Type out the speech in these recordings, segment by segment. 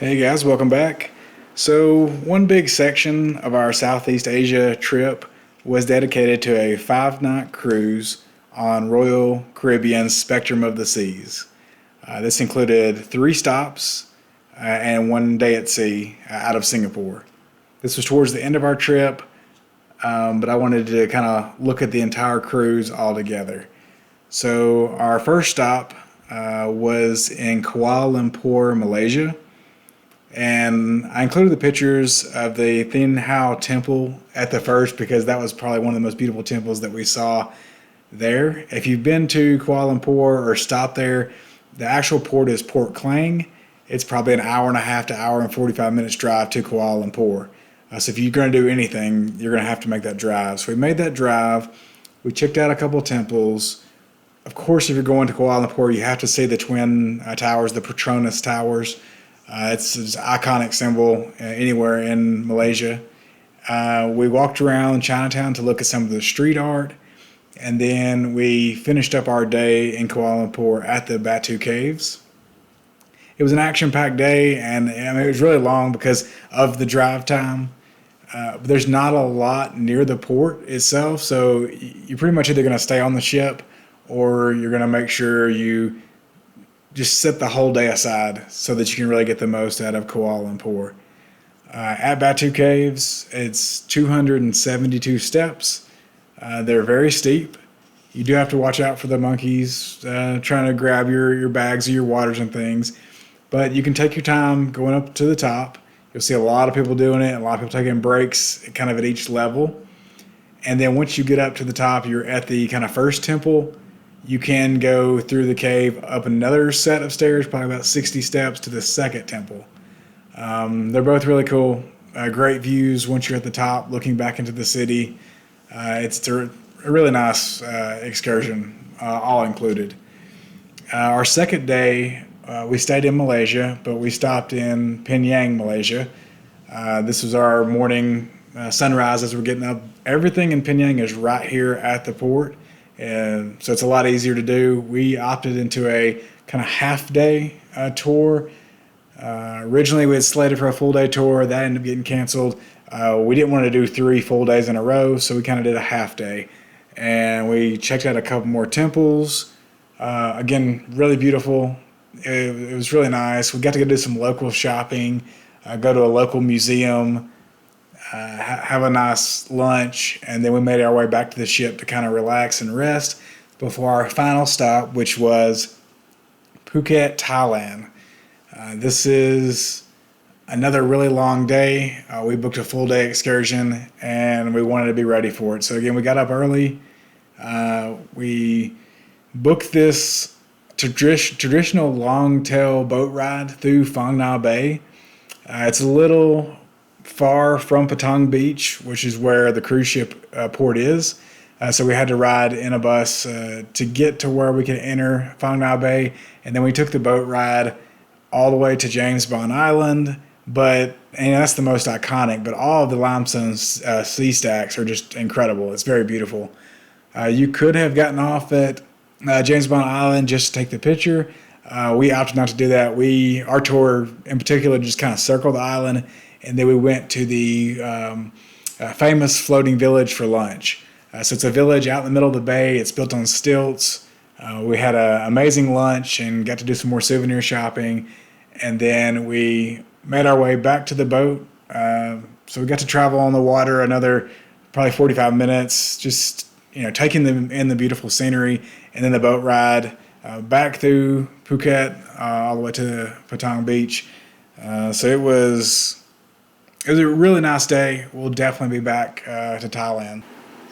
Hey guys, welcome back. So, one big section of our Southeast Asia trip was dedicated to a 5 night cruise on Royal Caribbean's Spectrum of the Seas. This included 3 stops and 1 day at sea out of Singapore. This was towards the end of our trip, but I wanted to kind of look at the entire cruise all together. So, our first stop was in Kuala Lumpur, Malaysia. And I included the pictures of the Thin Hau Temple at the first because that was probably one of the most beautiful temples that we saw there. If you've been to Kuala Lumpur or stopped there, the actual port is Port Klang. It's probably an hour and a half to hour and 45 minutes drive to Kuala Lumpur. So if you're going to do anything, you're going to have to make that drive. So we made that drive. We checked out a couple of temples. Of course, if you're going to Kuala Lumpur, you have to see the Twin Towers, the Petronas Towers. It's an iconic symbol anywhere in Malaysia. We walked around Chinatown to look at some of the street art, and then we finished up our day in Kuala Lumpur at the Batu Caves. It was an action-packed day, and it was really long because of the drive time. There's not a lot near the port itself, so you're pretty much either going to stay on the ship or you're going to make sure you just set the whole day aside so that you can really get the most out of Kuala Lumpur. At Batu Caves, it's 272 steps. They're very steep. You do have to watch out for the monkeys trying to grab your bags or your waters and things. But you can take your time going up to the top. You'll see a lot of people doing it, a lot of people taking breaks kind of at each level. And then once you get up to the top, you're at the kind of first temple. You can go through the cave up another set of stairs, probably about 60 steps to the second temple. They're both really cool. Great views once you're at the top, looking back into the city. It's a really nice excursion, all included. Our second day, we stayed in Malaysia, but we stopped in Penang, Malaysia. This was our morning sunrise as we're getting up. Everything in Penang is right here at the port. And so it's a lot easier to do. We opted into a kind of half-day tour. Originally, we had slated for a full-day tour. That ended up getting canceled. We didn't want to do 3 full days in a row, so we kind of did a half-day. And we checked out a couple more temples. Again, really beautiful. It was really nice. We got to go do some local shopping, go to a local museum, have a nice lunch, and then we made our way back to the ship to kind of relax and rest before our final stop, which was Phuket, Thailand. This is another really long day. We booked a full day excursion, and we wanted to be ready for it. So again, we got up early. We booked this traditional long-tail boat ride through Phang Nga Bay. It's a little far from Patong Beach, which is where the cruise ship port is. So we had to ride in a bus to get to where we could enter Phang Nga Bay. And then we took the boat ride all the way to James Bond Island. And that's the most iconic, but all of the limestone sea stacks are just incredible. It's very beautiful. You could have gotten off at James Bond Island just to take the picture. We opted not to do that. Our tour in particular just kind of circled the island, and then we went to the famous floating village for lunch. So it's a village out in the middle of the bay. It's built on stilts. We had an amazing lunch and got to do some more souvenir shopping. And then we made our way back to the boat. So we got to travel on the water another probably 45 minutes, just taking in the beautiful scenery, and then the boat ride back through Phuket all the way to Patong Beach. So it was a really nice day. We'll definitely be back to Thailand.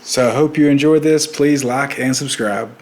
So I hope you enjoyed this. Please like and subscribe.